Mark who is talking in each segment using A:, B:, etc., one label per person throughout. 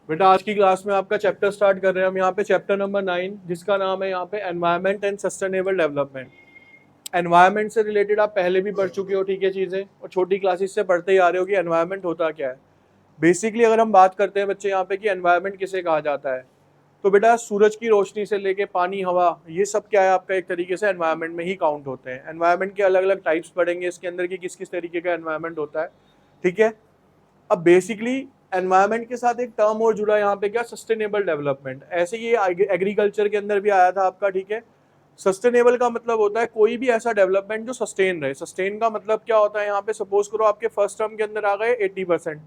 A: बेटा आज की क्लास में आपका चैप्टर स्टार्ट कर रहे हैं हम यहाँ पे चैप्टर नंबर 9 जिसका नाम है यहाँ पे environment and sustainable development. Environment से रिलेटेड आप पहले भी पढ़ चुके हो, ठीक है, चीज़ें, और छोटी क्लासेस से पढ़ते ही आ रहे हो कि एनवायरनमेंट होता क्या है। बेसिकली अगर हम बात करते हैं बच्चे यहाँ पे कि एनवायरनमेंट किसे कहा जाता है, तो बेटा सूरज की रोशनी से लेके पानी, हवा, ये सब क्या है आपका एक तरीके से एनवायरनमेंट में ही काउंट होते हैं। एनवायरनमेंट के अलग अलग टाइप्स पढ़ेंगे इसके अंदर कि किस किस तरीके का एनवायरनमेंट होता है, ठीक है। अब बेसिकली एनवायरनमेंट के साथ एक टर्म और जुड़ा यहाँ पे क्या, सस्टेनेबल डेवलपमेंट। ऐसे ये एग्रीकल्चर के अंदर भी आया था आपका, ठीक है। सस्टेनेबल का मतलब होता है कोई भी ऐसा डेवलपमेंट जो सस्टेन रहे। सस्टेन का मतलब क्या होता है, यहाँ पे सपोज करो आपके फर्स्ट टर्म के अंदर आ गए 80%,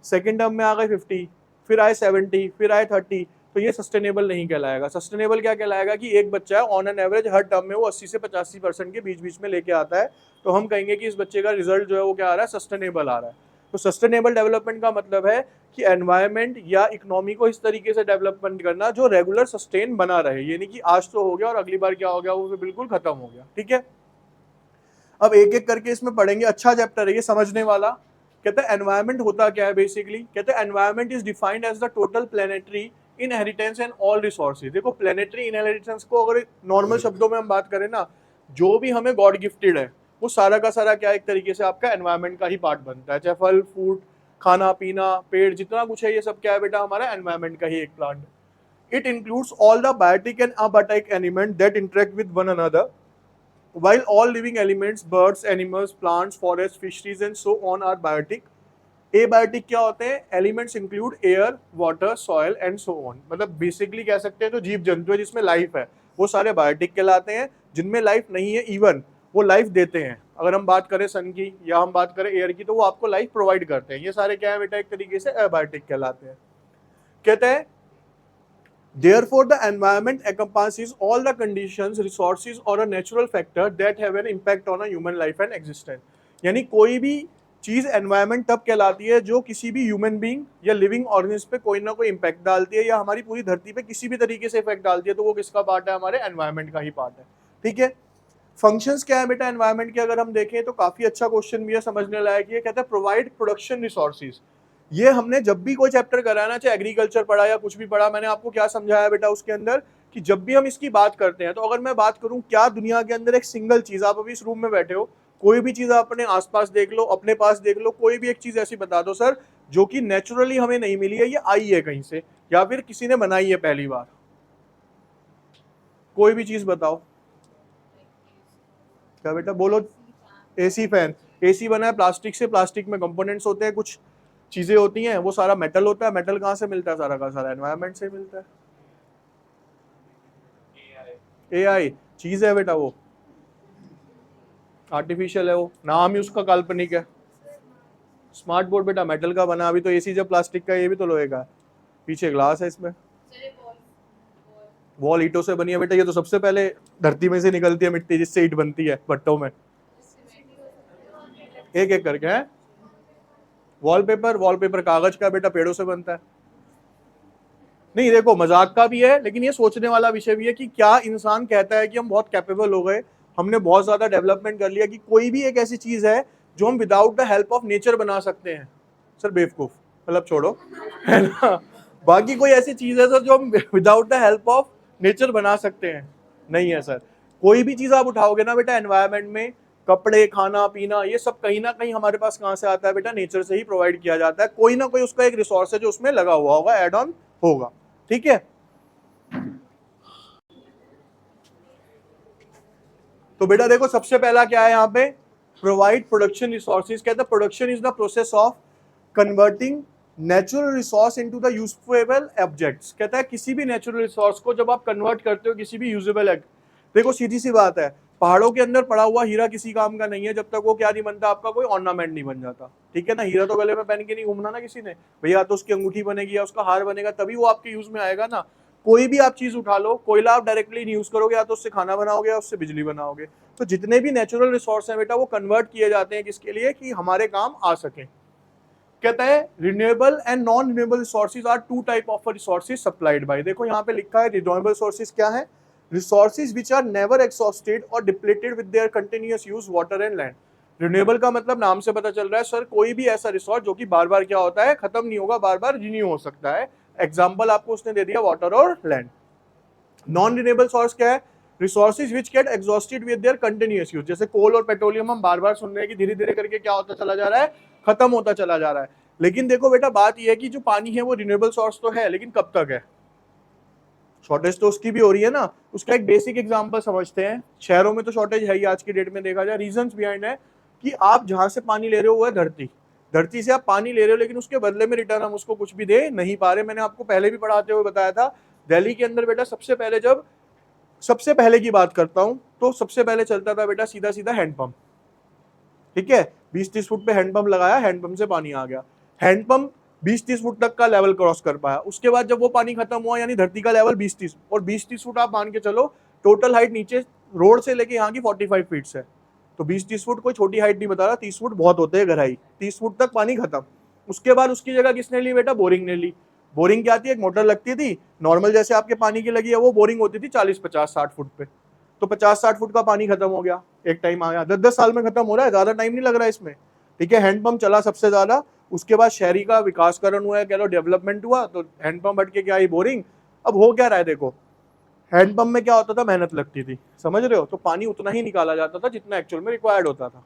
A: सेकेंड टर्म में आ गए 50, फिर आए 70, फिर आए 30, तो ये सस्टेनेबल नहीं कहलाएगा। सस्टेनेबल क्या कहलाएगा कि एक बच्चा है on an average her term में वो 80 से 85% के बीच बीच में लेके आता है, तो हम कहेंगे कि इस बच्चे का रिजल्ट जो है वो क्या आ रहा है, सस्टेनेबल आ रहा है। तो सस्टेनेबल डेवलपमेंट का मतलब है कि एनवायरनमेंट या इकोनॉमी को इस तरीके से डेवलपमेंट करना जो रेगुलर सस्टेन बना रहे, यानी कि आज तो हो गया और अगली बार क्या हो गया, वो बिल्कुल खत्म हो गया, ठीक है। अब एक एक करके इसमें पढ़ेंगे, अच्छा चैप्टर है ये, समझने वाला। कहते हैं एनवायरनमेंट होता क्या है बेसिकली, कहते हैं environment is defined as the total planetary inheritance and all resources. देखो प्लेनेटरी इनहेरिटेंस को अगर नॉर्मल शब्दों में हम बात करें ना, जो भी हमें गॉड गिफ्टेड है वो सारा का सारा क्या एक तरीके से आपका एनवायरनमेंट का ही पार्ट बनता है। चाहे फल फूड, खाना पीना, पेड़, जितना कुछ है ये सब क्या है बेटा, हमारा एनवायरनमेंट का ही एक plant. It includes all the biotic and abiotic element that interact with one another, while all living elements, birds, animals, plants, forests, fisheries and so on are biotic. Abiotic क्या होते हैं, elements include air, water, soil and so on. मतलब basically कह सकते हैं जो जीव जंतु है जिसमें लाइफ है वो सारे बायोटिक कहलाते हैं। जिनमें लाइफ नहीं है इवन वो लाइफ देते हैं। अगर हम बात करें सन की या हम बात करें एयर की तो वो आपको लाइफ प्रोवाइड करते हैं। ये सारे क्या है बेटा, एक तरीके से एबायोटिक कहलाते हैं। कहते हैं therefore the environment encompasses all the conditions, resources or a natural factor that have an impact on a human life and existence। यानी कोई भी चीज एनवायरनमेंट तब कहलाती है जो किसी भी ह्यूमन बीइंग या लिविंग ऑर्गेनिज्म पे कोई ना कोई इम्पैक्ट डालती है या हमारी पूरी धरती पे किसी भी तरीके से इफेक्ट डालती है, तो वो किसका पार्ट है, हमारे एनवायरनमेंट का ही पार्ट है, ठीक है। फंक्शंस क्या है बेटा एनवायरनमेंट के, अगर हम देखें तो काफी अच्छा क्वेश्चन भी है, समझने लायक। ये कहता है प्रोवाइड प्रोडक्शन रिसोर्सेज। ये हमने जब भी कोई चैप्टर कराया ना, चाहे एग्रीकल्चर पढ़ा या कुछ भी पढ़ा, मैंने आपको क्या समझाया बेटा उसके अंदर कि जब भी हम इसकी बात करते हैं, तो अगर मैं बात करूं क्या दुनिया के अंदर एक सिंगल चीज, आप अभी इस रूम में बैठे हो, कोई भी चीज आप अपने आसपास देख लो, अपने पास देख लो, कोई भी एक चीज ऐसी बता दो सर जो कि नेचुरली हमें नहीं मिली है, ये आई है कहीं से या फिर किसी ने बनाई है पहली बार। कोई भी चीज बताओ। क्या बेटा बोलो। AC fan. एसी बना है प्लास्टिक से, प्लास्टिक में कंपोनेंट्स होते हैं, कुछ चीजें होती हैं, वो सारा मेटल होता है। मेटल कहाँ से मिलता है, सारा का सारा एनवायरनमेंट से मिलता है। एआई चीज है बेटा, वो आर्टिफिशियल है, वो नाम ही उसका काल्पनिक है। स्मार्ट बोर्ड बेटा मेटल का बना, अभी तो एसी जब प्लास्टिक का, ये भी तो लोहे का है, पीछे ग्लास है इसमें। वॉल ईटों से बनी है बेटा, ये तो सबसे पहले धरती में से निकलती है मिट्टी जिससे ईट बनती है भट्टों में, एक एक करके है। वॉलपेपर, वॉलपेपर कागज का बेटा, पेड़ों से बनता है। नहीं देखो मजाक का भी है लेकिन ये सोचने वाला विषय भी है कि क्या इंसान कहता है कि हम बहुत कैपेबल हो गए, हमने बहुत ज्यादा डेवलपमेंट कर लिया कि कोई भी एक ऐसी चीज है जो हम without the help of nature बना सकते हैं। सर बेवकूफ, मतलब छोड़ो, है ना। बाकी कोई ऐसी चीज है सर जो हम without the help of nature बना सकते हैं, नहीं है सर। कोई भी चीज आप उठाओगे ना बेटा एनवायरनमेंट में, कपड़े, खाना पीना, ये सब कहीं ना कहीं हमारे पास कहाँ से आता है बेटा, नेचर से ही प्रोवाइड किया जाता है। कोई ना कोई उसका एक रिसोर्स है जो उसमें लगा हुआ होगा, एड ऑन होगा, ठीक है। तो बेटा देखो सबसे पहला क्या है यहाँ पे, प्रोवाइड प्रोडक्शन रिसोर्सेज। कहता है production is the process of converting natural resource into the useful objects. कहता है किसी भी नेचुरल रिसोर्स को जब आप कन्वर्ट करते हो किसी भी यूजेबल, देखो सीधी सी बात है, पहाड़ों के अंदर पड़ा हुआ हीरा किसी काम का नहीं है जब तक वो क्या नहीं बनता, आपका कोई ऑर्नामेंट नहीं बन जाता, ठीक है ना। हीरा तो गले में पहन के नहीं घूमना ना किसी ने भैया, तो उसकी अंगूठी बनेगी या उसका हार बनेगा तभी वो आपके यूज में आएगा ना। कोई भी आप चीज उठा लो, कोयला आप डायरेक्टली नहीं यूज करोगे, या तो उससे खाना बनाओगे या उससे बिजली बनाओगे। तो जितने भी नेचुरल रिसोर्स हैं बेटा वो कन्वर्ट किए जाते हैं किसके लिए, कि हमारे काम आ सके। कहता है renewable and non renewable resources are two type of resources supplied by. देखो यहाँ पे लिखा है रिन्यूएबल सोर्सेज क्या है, resources which are never exhausted और depleted with their continuous use water and land. Renewable का मतलब नाम से पता चल रहा है सर कोई भी ऐसा रिसोर्स जो कि बार बार क्या होता है, खत्म नहीं होगा, बार बार रिन्यू हो सकता है, एग्जाम्पल आपको उसने दे दिया वाटर और लैंड। नॉन रिन्यूएबल सोर्स क्या है? Resources which get exhausted with their continuous use. जैसे कोल और पेट्रोलियम हम बार बार सुन रहे हैं कि धीरे धीरे करके क्या होता चला जा रहा है, खत्म होता चला जा रहा है। लेकिन देखो बेटा, बात यह है कि जो पानी है वो रिन्यूएबल सोर्स तो है, लेकिन कब तक है? शॉर्टेज तो उसकी भी हो रही है ना। उसका एक बेसिक एग्जांपल समझते हैं। शहरों में तो शॉर्टेज है ही आज की डेट में, देखा जाए रीजंस बिहाइंड है कि आप जहां से पानी ले रहे हो वो है धरती। धरती से आप पानी ले रहे हो, लेकिन उसके बदले में रिटर्न हम उसको कुछ भी दे नहीं पा रहे। मैंने आपको पहले भी पढ़ाते हुए बताया था, दिल्ली के अंदर बेटा सबसे पहले की बात करता हूं तो सबसे पहले चलता था बेटा सीधा सीधा हैंडपंप। ठीक है, 20-30 फुट पे हैंडपंप लगाया, हैंडपंप से पानी आ गया। हैंडपंप 20-30 फुट तक का लेवल क्रॉस कर पाया। उसके बाद जब वो पानी खत्म हुआ, यानी धरती का लेवल 20-30 और 20-30 फुट आप मान के चलो, टोटल हाइट नीचे रोड से लेके यहाँ की 45 फीट है। तो 20-30 फुट कोई छोटी हाइट नहीं बता रहा, 30 फुट बहुत होते हैं गहराई, 30 फुट तक पानी खत्म। उसके बाद उसकी जगह किसने ली बेटा? बोरिंग ने ली। बोरिंग क्या थी? एक मोटर लगती थी नॉर्मल, जैसे आपके पानी की लगी है, वो बोरिंग होती थी 40-50-60 फुट पे। तो 50-60 फुट का पानी खत्म हो गया, एक टाइम आया। 10-10 साल में खत्म हो रहा है, ज्यादा टाइम नहीं लग रहा है इसमें। ठीक है, हैंडपंप चला सबसे ज्यादा। उसके बाद शहरी का विकासकरण हुआ है, कह लो डेवलपमेंट हुआ, तो हैंडपंप हट के क्या आई? बोरिंग। अब हो क्या रहा है देखो, हैंडपंप में क्या होता था? मेहनत लगती थी, समझ रहे हो? तो पानी उतना ही निकाला जाता था जितना एक्चुअल में रिक्वायर्ड होता था।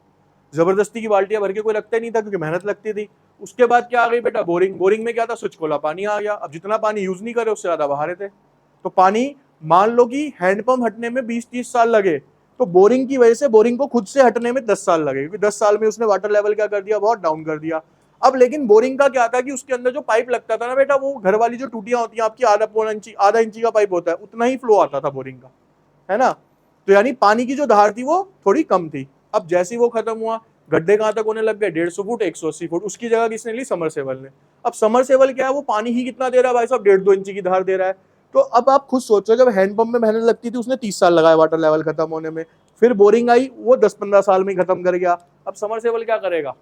A: जबरदस्ती की बाल्टियां भर के कोई रखता ही नहीं था, क्योंकि मेहनत लगती थी। उसके बाद क्या आ गई बेटा? बोरिंग। बोरिंग में क्या था? स्विच खोला, पानी आ गया। अब जितना पानी यूज नहीं करे उससे ज्यादा बहा रहे थे। तो पानी, मान लो कि हैंडपंप हटने में 20-30 साल लगे, तो बोरिंग की वजह से बोरिंग को खुद से हटने में 10 साल लगे, क्योंकि 10 साल में उसने वाटर लेवल क्या कर दिया? बहुत डाउन कर दिया। अब लेकिन बोरिंग का क्या था कि उसके अंदर जो पाइप लगता था ना बेटा, वो घर वाली जो टूटियां होती हैं आपकी, आधा इंची का पाइप होता है, उतना ही फ्लो आता था बोरिंग का, है ना। तो यानी पानी की जो धार थी वो थोड़ी कम थी। अब जैसे ही वो खत्म हुआ, गड्ढे कहां तक होने लग गए? 150 फुट, 180 फुट। उसकी जगह किसने ली? समरसेबल ने। अब समरसेबल क्या है? वो पानी ही कितना दे रहा है भाई साहब? 1.5-2 इंची की धार दे रहा है। तो अब आप खुद सोचो, जब हैंडपंप में मेहनत लगती थी, उसने 30 साल लगाया वाटर लेवल खत्म होने में। फिर बोरिंग आई, वो 10-15 साल में खत्म कर गया। अब समरसेबल क्या करेगा?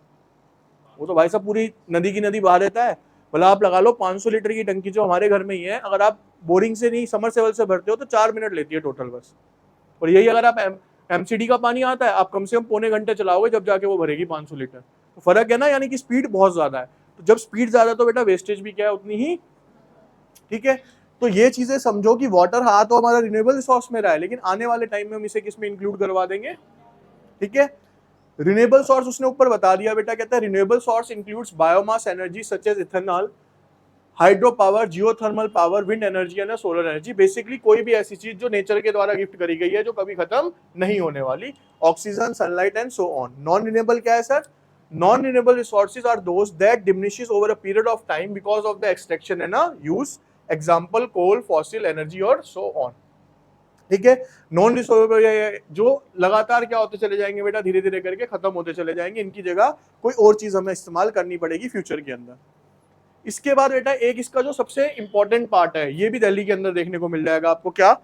A: वो तो भाई साहब पूरी नदी की नदी बहा देता है। भला आप लगा लो 500 लीटर की टंकी जो हमारे घर में ही है, अगर आप बोरिंग से नहीं समरसेबल से भरते हो तो 4 मिनट लेती है टोटल बस। और यही अगर आप एमसीडी का पानी आता है, आप कम से कम पौने घंटे चलाओगे, जब जाके वो भरेगी 500 लीटर। तो फर्क है ना, यानी कि स्पीड बहुत ज्यादा है। तो जब स्पीड ज्यादा तो बेटा वेस्टेज भी क्या है? उतनी ही। ठीक है, तो ये चीजें समझो कि वाटर हाँ तो हमारा रिन्यूएबल रिसोर्स में रहा है, लेकिन आने वाले टाइम में हम इसे किस में इंक्लूड करवा देंगे? ठीक है, रिन्यूएबल सोर्स उसने ऊपर बता दिया बेटा, कहता है renewable source includes biomass energy such as ethanol, hydro power, geothermal power, wind energy and solar energy. Basically कोई भी ऐसी चीज जो नेचर के द्वारा गिफ्ट करी गई है, जो कभी खत्म नहीं होने वाली। Oxygen, sunlight and so on. Non renewable क्या है sir? Non renewable resources are those that diminishes over a period of time because of the extraction and use. Example coal, fossil energy और सो ऑन। ठीक है, non renewable जो लगातार क्या होते चले जाएंगे बेटा? धीरे धीरे करके खत्म होते चले जाएंगे। इनकी जगह कोई और चीज हमें इस्तेमाल करनी पड़ेगी फ्यूचर के अंदर। इसके बाद बेटा एक इसका जो सबसे इंपॉर्टेंट पार्ट है, ये भी दिल्ली के अंदर देखने को मिल जाएगा आपको। क्या?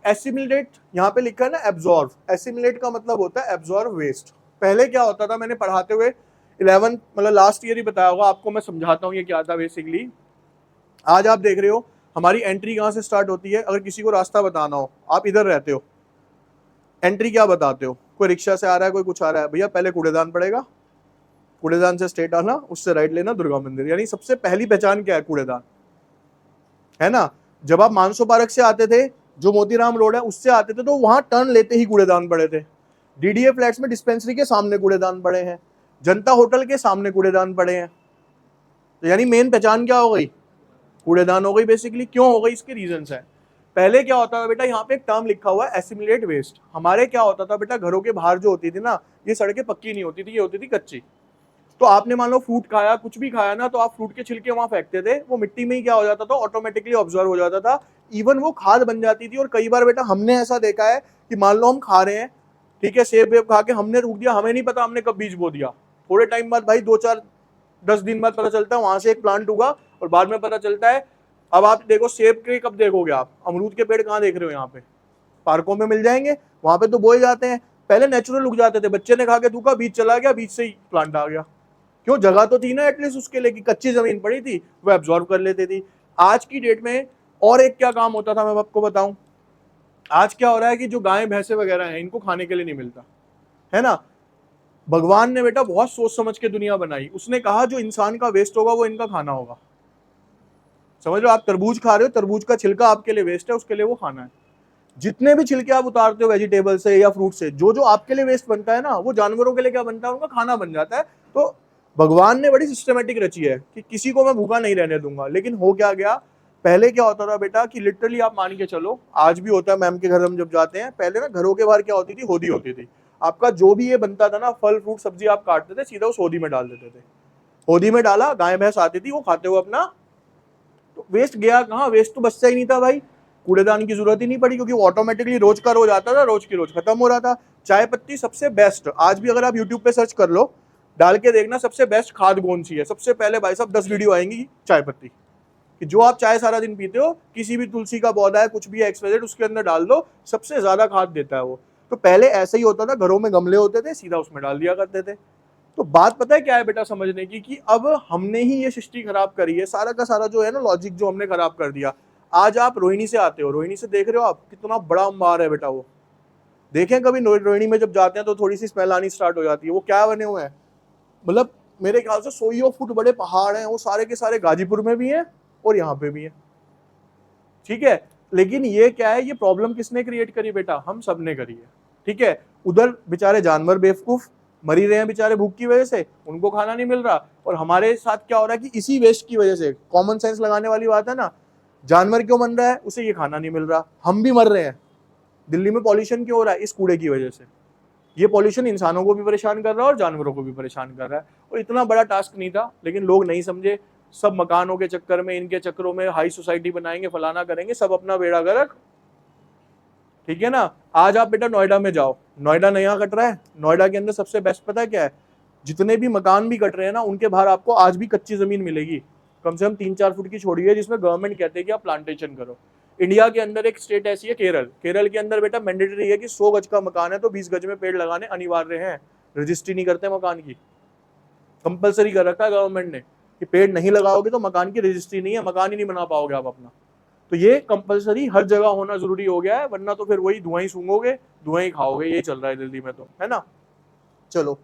A: एसिमिलेट। यहाँ पे लिखा है ना एब्जॉर्व। एसिमिलेट का मतलब होता है एब्जॉर्व वेस्ट। पहले क्या होता था, मैंने पढ़ाते हुए 11 मतलब लास्ट ईयर ही बताया होगा आपको, मैं समझाता हूँ ये क्या था बेसिकली। आज आप देख रहे हो हमारी एंट्री कहाँ से स्टार्ट होती है? अगर किसी को रास्ता बताना हो, आप इधर रहते हो, एंट्री क्या बताते हो? कोई रिक्शा से आ रहा है, कोई कुछ आ रहा है, भैया पहले कूड़ेदान पड़ेगा, कूड़ेदान से स्ट्रेट आना, उससे राइट लेना, दुर्गा मंदिर। यानी सबसे पहली पहचान क्या है? कूड़ेदान, है ना। जब आप मानसो पार्क से आते थे, जो मोतीराम रोड है उससे आते थे, तो वहां टर्न लेते ही कूड़ेदान पड़े थे। डीडीए फ्लैट्स में डिस्पेंसरी के सामने कूड़ेदान पड़े हैं, जनता होटल के सामने कूड़ेदान पड़े हैं। तो यानी मेन पहचान क्या हो गई? कूड़ेदान हो गई बेसिकली। क्यों हो गई? इसके रीजंस है। पहले क्या होता था बेटा, यहाँ पे एक टर्म लिखा हुआ है एसिमिलेट वेस्ट। हमारे क्या होता था बेटा, घरों के बाहर जो होती थी ना, ये सड़कें पक्की नहीं होती थी, ये होती थी कच्ची। तो आपने मान लो फ्रूट खाया, कुछ भी खाया ना, तो आप फ्रूट के छिलके वहां फेंकते थे, वो मिट्टी में ही क्या हो जाता था? ऑटोमेटिकली ऑब्जर्व हो जाता था। इवन वो खाद बन जाती थी। और कई बार बेटा हमने ऐसा देखा है कि मान लो हम खा रहे हैं, ठीक है, सेब वेब खा के हमने रूक दिया, हमें नहीं पता हमने कब बीज बो दिया। थोड़े टाइम बाद भाई 2-4-10 दिन बाद पता चलता है वहां से एक प्लांट उगा, और बाद में पता चलता है। अब आप देखो सेब के कब देखोगे आप? अमरूद के पेड़ कहाँ देख रहे हो? यहाँ पे पार्कों में मिल जाएंगे, वहां पे तो बोए जाते हैं। पहले नेचुरल उग जाते थे, बच्चे ने खा के थूका, बीज चला गया, बीज से ही प्लांट आ गया। क्यों? जगह तो थी ना एटलीस्ट उसके लिए, कि कच्ची जमीन पड़ी थी, वो एब्जॉर्ब कर लेती थी। आज की डेट में और एक क्या काम होता था मैं आपको बताऊं। आज क्या हो रहा है कि जो गायें भैंसे वगैरह हैं, इनको खाने के लिए नहीं मिलता, है ना। भगवान ने बेटा बहुत सोच समझ के दुनिया बनाई। उसने कहा जो इंसान का वेस्ट होगा वो इनका खाना होगा। समझ लो, आप तरबूज खा रहे हो, तरबूज का छिलका आपके लिए वेस्ट है, उसके लिए वो खाना है। जितने भी छिलके आप उतारते हो वेजिटेबल से या फ्रूट से, जो जो आपके लिए वेस्ट बनता है ना, वो जानवरों के लिए क्या बनता है, उनका खाना बन जाता है। तो भगवान ने बड़ी सिस्टमेटिक रची है कि किसी को मैं भूखा नहीं रहने दूंगा। लेकिन हो क्या गया, पहले क्या होता था बेटा कि लिटरली आप मान के चलो, आज भी होता है, मैम के घर हम जब जाते हैं, पहले ना घरों के बाहर क्या होती थी, होदी होती थी। आपका जो भी ये बनता था ना, फल फ्रूट सब्जी आप काटते थे, सीधा उस होदी में डाल देते थे। होदी में डाला, गाय भैंस आती थी, वो खाते हुए अपना, तो वेस्ट गया कहाँ, वेस्ट तो बचता ही नहीं था भाई। कूड़ेदान की जरूरत ही नहीं पड़ी, क्योंकि वो ऑटोमेटिकली रोज का रोज आता था, रोज की रोज खत्म हो रहा था। चाय पत्ती सबसे बेस्ट, आज भी अगर आप यूट्यूब पे सर्च कर लो, डाल के देखना सबसे बेस्ट खाद कौन सी है, सबसे पहले भाई साहब 10 वीडियो आएंगी चाय पत्ती कि जो आप चाय सारा दिन पीते हो, किसी भी तुलसी का पौधा है, कुछ भी एक्सवाइजेड, उसके अंदर डाल दो, सबसे ज्यादा खाद देता है वो। तो पहले ऐसा ही होता था, घरों में गमले होते थे, सीधा उसमें डाल दिया करते थे। तो बात पता है क्या है बेटा समझने की, कि अब हमने ही ये सृष्टि खराब करी है, सारा का सारा जो है ना लॉजिक जो हमने खराब कर दिया। आज आप रोहिणी से आते हो, रोहिणी से देख रहे हो आप कितना बड़ा अंबार है बेटा, वो देखें कभी रोहिणी में जब जाते हैं तो थोड़ी सी स्मेल आनी स्टार्ट हो जाती है। वो क्या बने हुए हैं, मतलब मेरे ख्याल से 100 फुट बड़े पहाड़ हैं, वो सारे के सारे गाजीपुर में भी हैं और यहाँ पे भी हैं, ठीक है। लेकिन ये क्या है, ये प्रॉब्लम किसने क्रिएट करी बेटा, हम सब ने करी है, ठीक है। उधर बेचारे जानवर बेवकूफ मरी रहे हैं बेचारे भूख की वजह से, उनको खाना नहीं मिल रहा। और हमारे साथ क्या हो रहा है कि इसी वेस्ट की वजह से, कॉमन सेंस लगाने वाली बात है ना, जानवर क्यों मर रहा है, उसे ये खाना नहीं मिल रहा, हम भी मर रहे हैं। दिल्ली में पॉल्यूशन क्यों हो रहा है, इस कूड़े की वजह से। ये पॉल्यूशन इंसानों को भी परेशान कर रहा है और जानवरों को भी परेशान कर रहा है। और इतना बड़ा टास्क नहीं था, लेकिन लोग नहीं समझे। सब मकानों के चक्कर में, इनके चक्करों में हाई सोसाइटी बनाएंगे, फलाना करेंगे, सब अपना बेड़ा गर्क, ठीक है ना। आज आप बेटा नोएडा में जाओ, नोएडा नया कट रहा है, नोएडा के अंदर सबसे बेस्ट पता है क्या है, जितने भी मकान भी कट रहे हैं ना, उनके बाहर आपको आज भी कच्ची जमीन मिलेगी, कम से कम 3-4 फुट की छोड़ी है, जिसमें गवर्नमेंट कहते हैं कि आप प्लांटेशन करो। इंडिया के अंदर एक स्टेट ऐसी है केरल, केरल के अंदर बेटा मैंडेटरी है कि 100 गज का मकान है तो 20 गज में पेड़ लगाने अनिवार्य है। रजिस्ट्री नहीं करते मकान की, कंपलसरी कर रखा है गवर्नमेंट ने कि पेड़ नहीं लगाओगे तो मकान की रजिस्ट्री नहीं है, मकान ही नहीं बना पाओगे आप अपना। तो ये कंपलसरी हर जगह होना जरूरी हो गया है, वरना तो फिर वही धुआं ही सूंघोगे, धुआं ही खाओगे, ये चल रहा है दिल्ली में, तो है ना। चलो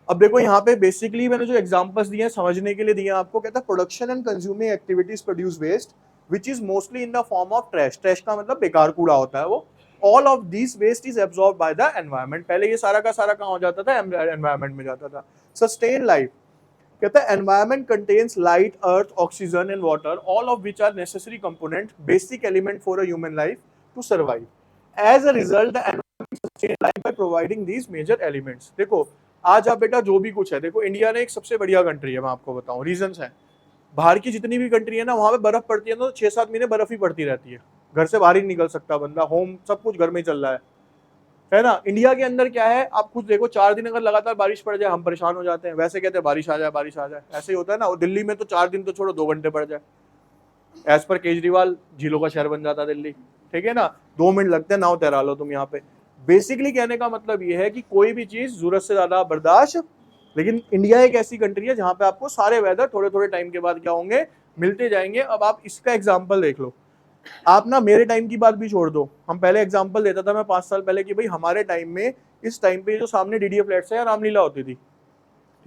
A: अब देखो यहाँ पे बेसिकली मैंने जो एग्जांपल्स दिए हैं समझने के लिए दिए हैं आपको, कहता है production and consuming activities produce waste which is mostly in the form of trash. Trash का मतलब बेकार कूड़ा होता है वो। All of this waste is absorb by the environment. पहले ये सारा का सारा कहाँ हो जाता था, एनवायरमेंट में जाता था। सस्टेन लाइफ, कहता है environment contains light, earth, oxygen and water, all of which are necessary component, basic element for a human life to survive. As a result the environment sustain life by providing these major elements. देखो आज आप बेटा जो भी कुछ है, देखो India ने एक सबसे बढ़िया कंट्री है, मैं आपको बताऊं रीजंस हैं। बाहर की जितनी भी कंट्री है ना, वहां पे बर्फ पड़ती है ना, तो 6-7 महीने बर्फ ही पड़ती रहती है, घर से बाहर ही निकल सकता बंदा, होम सब कुछ घर में ही चल रहा है ना। इंडिया के अंदर क्या है, आप खुद देखो, 4 दिन अगर लगातार बारिश पड़ जाए हम परेशान हो जाते हैं, वैसे कहते हैं बारिश आ जाए बारिश आ जाए, ऐसे ही होता है ना। और दिल्ली में तो 4 दिन तो छोड़ो, 2 घंटे पड़ जाए, एज पर केजरीवाल झीलों का शहर बन जाता है दिल्ली, ठीक है ना। 2 मिनट लगते हैं, नाव तैरा लो तुम यहाँ पे। बेसिकली कहने का मतलब ये है कि कोई भी चीज जरूरत से ज्यादा बर्दाश्त। लेकिन इंडिया एक ऐसी कंट्री है जहां पे आपको सारे वेदर थोड़े थोड़े टाइम के बाद क्या होंगे, मिलते जाएंगे। अब आप इसका एग्जाम्पल देख लो, आप ना मेरे टाइम की बात भी छोड़ दो, हम पहले एग्जाम्पल देता था मैं 5 साल पहले कि भाई हमारे टाइम में इस टाइम पे जो सामने डीडीए फ्लैट्स है रामलीला होती थी,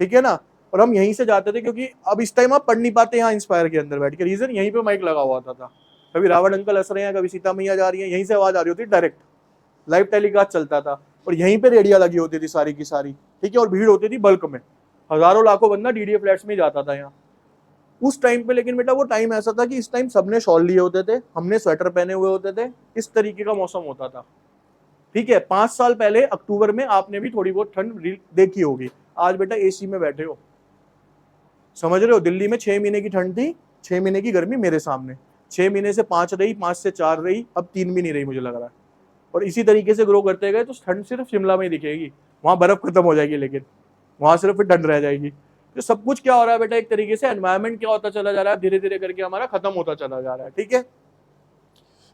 A: ठीक है ना। और हम यहीं से जाते थे, क्योंकि अब इस टाइम आप पढ़ नहीं पाते यहाँ इंस्पायर के अंदर बैठ के, रीजन यहीं पे माइक लगा हुआ था। कभी रावण अंकल हंस रहे हैं, कभी सीता मैया जा रही है, यहीं से आवाज आ रही होती, डायरेक्ट लाइव टेलीकास्ट चलता था। और यहीं पे रेडिया लगी होती थी सारी की सारी, ठीक है। और भीड़ होती थी बल्क में, हजारों लाखों बंदा डीडीए फ्लैट्स में जाता था यहाँ उस टाइम पे। लेकिन बेटा वो टाइम ऐसा था कि इस टाइम सबने शॉल लिए होते थे, हमने स्वेटर पहने हुए होते थे, इस तरीके का मौसम होता था, ठीक है। 5 साल पहले अक्टूबर में आपने भी थोड़ी बहुत ठंड देखी होगी, आज बेटा एसी में बैठे हो, समझ रहे हो। दिल्ली में 6 महीने की ठंड थी, 6 महीने की गर्मी मेरे सामने, 6 महीने से 5 रही, 5 से 4 रही, अब 3 भी नहीं रही मुझे लग रहा है। और इसी तरीके से ग्रो करते गए तो ठंड सिर्फ शिमला में ही दिखेगी, वहां बर्फ खत्म हो जाएगी, लेकिन वहां सिर्फ फिर ठंड रह जाएगी। तो सब कुछ क्या हो रहा है बेटा, एक तरीके से एनवायरमेंट क्या होता चला जा रहा है, धीरे धीरे करके हमारा खत्म होता चला जा रहा है, ठीक है।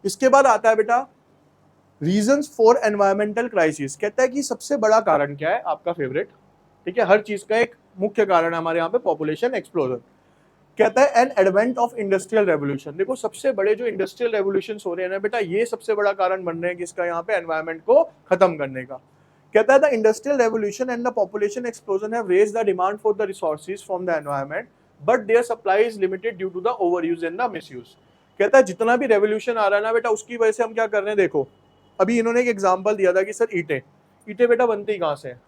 A: इसके बाद आता है बेटा रीजंस फॉर एनवायरमेंटल क्राइसिस। कहता है कि सबसे बड़ा कारण क्या है, आपका फेवरेट, ठीक है, हर चीज का एक मुख्य कारण है हमारे यहाँ पे, पॉपुलेशन एक्सप्लोजन। कहता है an advent of industrial revolution. देखो सबसे बड़े जो इंडस्ट्रियल रेवोल्यूशन हो रहे हैं ना बेटा, ये सबसे बड़ा कारण बन रहे हैं किसका, यहाँ पे एनवायरमेंट को खत्म करने का। कहता है the industrial revolution and the population explosion have raised the demand for the resources from the environment. But their supply is limited due to the overuse and the misuse. कहता है जितना भी revolution आ रहा है ना बेटा, उसकी वजह से हम क्या कर रहे हैं, देखो अभी इन्होंने एक एग्जाम्पल दिया था कि सर ईंटें, ईंटें बेटा बनती कहाँ से है?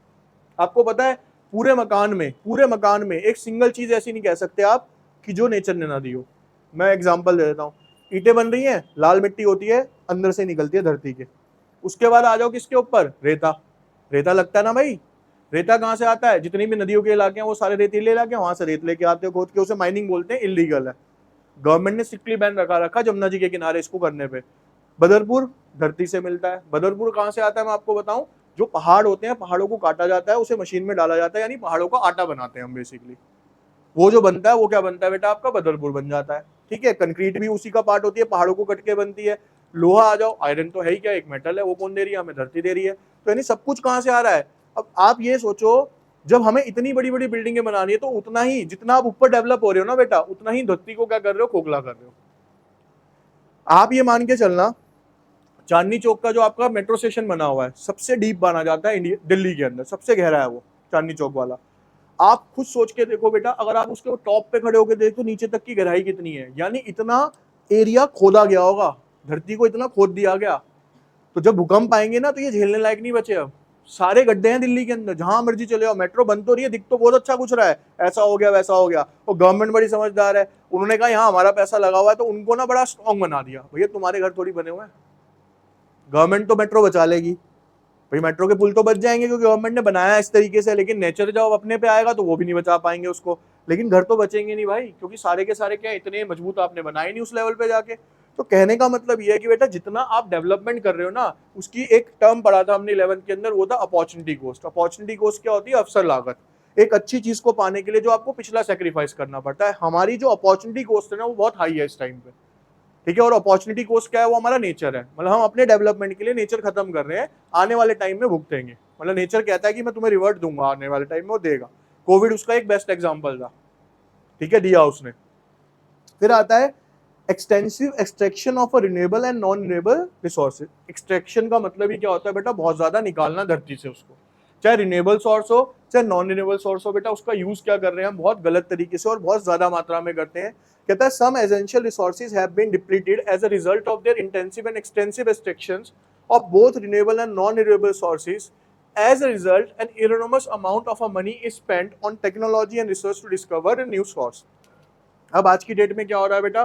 A: आपको पता है पूरे मकान में एक सिंगल चीज ऐसी नहीं कह सकते आप कि जो नेचर ने ना दी हो। मैं एग्जांपल दे देता हूँ, ईंटें बन रही हैं, लाल मिट्टी होती है, अंदर से निकलती है धरती के। उसके बाद आ जाओ किसके ऊपर, रेता। रेता लगता है ना भाई, रेता कहाँ से आता है? जितनी भी नदियों के इलाके हैं वो सारे रेतीले इलाके हैं, वहां से रेत लेके आते हो खोद के, उसे माइनिंग बोलते हैं, इलीगल है। गवर्नमेंट ने स्ट्रिक्टली बैन रखा जमुना जी के किनारे इसको करने पे। बदरपुर धरती से मिलता है। बदरपुर कहाँ से आता है मैं आपको बताऊं, जो पहाड़ होते हैं, पहाड़ों को काटा जाता है, उसे मशीन में डाला जाता है, यानी पहाड़ों का आटा बनाते हैं हम बेसिकली। वो जो बनता है वो क्या बनता है बेटा, आपका बदरपुर बन जाता है। ठीक है, कंक्रीट भी उसी का पार्ट होती है, पहाड़ों को कट के बनती है। लोहा आ जाओ, आयरन तो है ही क्या, एक मेटल है, वो कौन दे रही है हमें, धरती दे रही है। तो यानी सब कुछ कहाँ से आ रहा है? अब आप ये सोचो, जब हमें इतनी बड़ी बड़ी बिल्डिंगें बनानी है तो उतना ही, जितना आप ऊपर डेवलप हो रहे हो ना बेटा, उतना ही धरती को क्या कर रहे हो, खोखला कर रहे हो। आप ये मान के चलना, चांदनी चौक का जो आपका मेट्रो स्टेशन बना हुआ है, सबसे डीप माना जाता है इंडिया, दिल्ली के अंदर सबसे गहरा है वो चांदनी चौक वाला। आप खुद सोच के देखो बेटा, अगर आप उसके टॉप पे खड़े होकर देखो नीचे तक की गहराई कितनी है, यानी इतना एरिया खोदा गया होगा, धरती को इतना खोद दिया गया। तो जब भूकंप आएंगे ना तो ये झेलने लायक नहीं बचे। अब सारे गड्ढे हैं दिल्ली के अंदर, जहां मर्जी चले जाओ, मेट्रो बन तो रही है, दिख तो बहुत अच्छा कुछ रहा है, ऐसा हो गया वैसा हो गया। और गवर्नमेंट बड़ी समझदार है, उन्होंने कहा यहाँ हमारा पैसा लगा हुआ है, तो उनको ना बड़ा स्ट्रॉन्ग बना दिया, भैया तुम्हारे घर थोड़ी बने हुए हैं, गवर्नमेंट तो मेट्रो बचा लेगी भाई, मेट्रो के पुल तो बच जाएंगे क्योंकि गवर्नमेंट ने बनाया इस तरीके से, लेकिन नेचर जब अपने पे आएगा तो वो भी नहीं बचा पाएंगे उसको। लेकिन घर तो बचेंगे नहीं भाई, क्योंकि सारे के सारे क्या इतने मजबूत आपने बनाए नहीं उस लेवल पे जाके। तो कहने का मतलब ये है कि बेटा जितना आप डेवलपमेंट कर रहे हो ना, उसकी एक टर्म पढ़ा था हमने 11th के अंदर, वो था अपॉर्चुनिटी कॉस्ट। अपॉर्चुनिटी कॉस्ट क्या होती है? अवसर लागत। एक अच्छी चीज को पाने के लिए जो आपको पिछला सेक्रीफाइस करना पड़ता है, हमारी जो अपॉर्चुनिटी कॉस्ट है ना वो बहुत हाई है इस टाइम पे। ठीक है, और अपॉर्चुनिटी कॉस्ट क्या है? वो हमारा नेचर है, मतलब हम अपने डेवलपमेंट के लिए नेचर खत्म कर रहे हैं, आने वाले टाइम में भुगतेंगे। मतलब नेचर कहता है कि मैं तुम्हें रिवर्ट दूंगा आने वाले टाइम में, वो देगा। कोविड उसका एक बेस्ट एग्जांपल था, ठीक है, दिया उसने। फिर आता है extensive extraction of renewable and non renewable resources. Extraction का मतलब ही क्या होता है बेटा? बहुत ज्यादा निकालना धरती से उसको, चाहे रिन्यूएबल सोर्स हो चाहे नॉन रिन्यूएबल सोर्स हो। बेटा उसका यूज क्या कर रहे हैं हम? बहुत गलत तरीके से और बहुत ज्यादा मात्रा में करते हैं। कहता है some essential resources have been depleted as a result of their intensive and extensive extractions of both renewable and non renewable sources. As a result, an enormous amount of money is spent on technology and research to discover a new source. अब आज की date में क्या हो रहा है बेटा?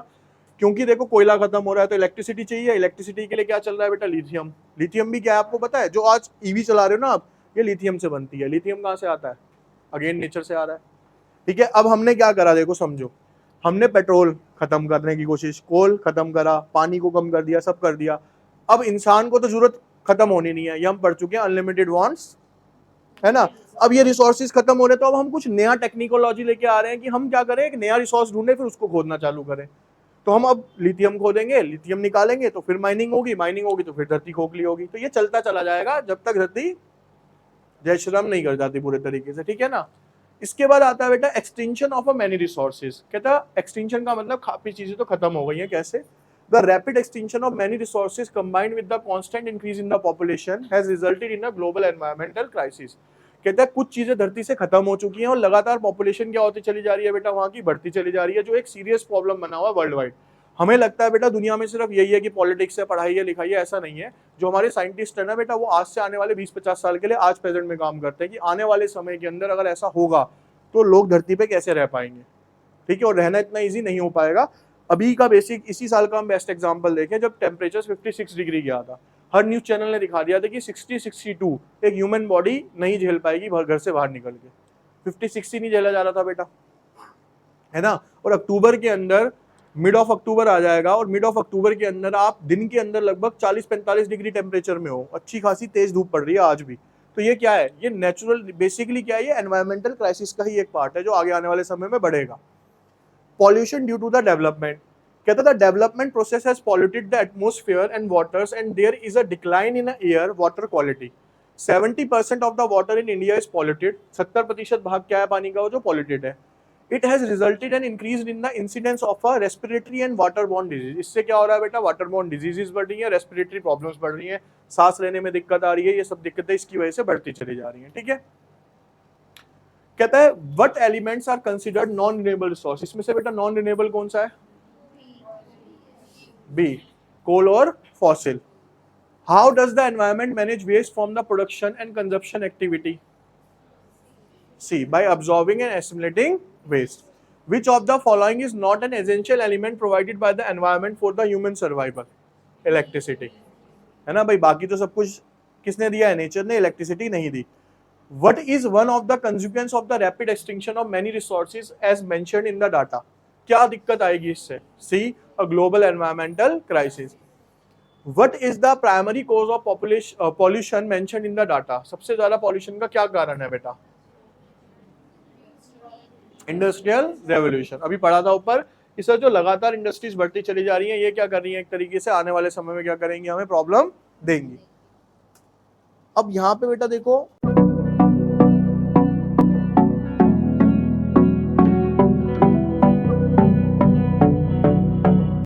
A: क्योंकि देखो कोयला खत्म हो रहा है तो इलेक्ट्रिसिटी चाहिए, इलेक्ट्रिसिटी के लिए क्या चल रहा है बेटा? लिथियम। लिथियम भी क्या है आपको पता है? जो आज ईवी चला रहे हो ना आप, ये लिथियम से बनती है। लिथियम कहाँ से आता है? अगेन नेचर से आ रहा है। ठीक है, अब हमने क्या करा देखो समझो, हमने पेट्रोल खत्म करने की कोशिश, कोल खत्म करा, पानी को कम कर दिया, सब कर दिया। अब इंसान को तो जरूरत खत्म होनी नहीं है, ये हम पढ़ चुके हैं, अनलिमिटेड वांट्स, है ना। अब ये रिसोर्सेज खत्म हो रहे तो अब हम कुछ नया टेक्निकोलॉजी लेके आ रहे हैं कि हम क्या करें, एक नया रिसोर्स ढूंढे फिर उसको खोदना चालू करें। तो हम अब लिथियम खोदेंगे, लिथियम निकालेंगे तो फिर माइनिंग होगी, माइनिंग होगी तो फिर धरती खोखली होगी। तो ये चलता चला जाएगा जब तक धरती जय श्रीराम नहीं कर जाती पूरे तरीके से, ठीक है ना। इसके बाद आता है बेटा extension of a many resources. कहता है एक्सटेंशन का मतलब काफी चीजें तो खत्म हो गई हैं, कैसे? The rapid extinction of many resources combined with the constant increase in the population has resulted in a global environmental crisis. कहता है कुछ चीजें धरती से खत्म हो चुकी हैं और लगातार पॉपुलेशन क्या होती चली जा रही है बेटा? वहां की बढ़ती चली जा रही है, जो एक सीरियस प्रॉब्लम बना हुआ वर्ल्ड वाइड। हमें लगता है बेटा दुनिया में सिर्फ यही है कि पॉलिटिक्स है, पढ़ाई है, लिखाई है, ऐसा नहीं है। जो हमारे साइंटिस्ट है ना बेटा, वो आज से आने वाले 20-50 साल के लिए आज प्रेजेंट में काम करते हैं कि आने वाले समय के अंदर अगर ऐसा होगा तो लोग धरती पे कैसे रह पाएंगे। ठीक है, और रहना इतना ईजी नहीं हो पाएगा। अभी का बेसिक इसी साल का हम बेस्ट एग्जांपल देखें, जब टेम्परेचर 56 डिग्री गया था, हर न्यूज चैनल ने दिखा दिया था कि 60-62 एक ह्यूमन बॉडी नहीं झेल पाएगी घर से बाहर निकल के। 56 ही नहीं झेला जा रहा था बेटा, है ना। और अक्टूबर के अंदर, मिड ऑफ अक्टूबर आ जाएगा और मिड ऑफ अक्टूबर के अंदर आप दिन के अंदर लगभग 40-45 डिग्री टेम्परेचर में हो, अच्छी खासी तेज धूप पड़ रही है आज भी। तो ये क्या है? ये नेचुरल, बेसिकली क्या है, ये एनवायरमेंटल क्राइसिस का ही एक पार्ट है जो आगे आने वाले समय में बढ़ेगा। Pollution due to the development. कहता था development process has polluted the atmosphere and waters and there is a decline in air water quality. 70% of the water in India is polluted. 70% भाग क्या है पानी का? वो जो पॉल्यूटेड है। It has resulted and increase in the incidence of a respiratory and water borne disease. इससे क्या हो रहा है बेटा? वाटर बॉर्न डिजीजेस बढ़ रही है, रेस्पिरेटरी प्रॉब्लम्स बढ़ रही है, सांस लेने में दिक्कत आ रही है, ये सब दिक्कतें इसकी वजह से बढ़ती चली जा रही है। ठीक है, कहता है what elements are considered non renewable resource, इसमें से बेटा नॉन रिन्यूएबल कौन सा है? बी, कोल और fossil. How does the environment manage waste from the production and consumption activity? C, by absorbing and assimilating waste. Which of the following is not an essential element provided by the environment for the human survival? Electricity, है ना भाई, बाकी तो सब कुछ किसने दिया है? नेचर ने, इलेक्ट्रिसिटी नहीं दी। What is one of the consequence of the rapid extinction of many resources as mentioned in the data? क्या दिक्कत आएगी इससे? C, a global environmental crisis. What is the primary cause of pollution mentioned in the data? सबसे ज्यादा pollution का क्या कारण है बेटा? Industrial revolution. अभी पढ़ा था ऊपर कि सर जो लगातार इंडस्ट्रीज बढ़ती चली जा रही हैं, ये क्या कर रही हैं, एक तरीके से आने वाले समय में क्या करेंगे, हमें प्रॉब्लम देंगी। अब यहाँ पे बेटा देखो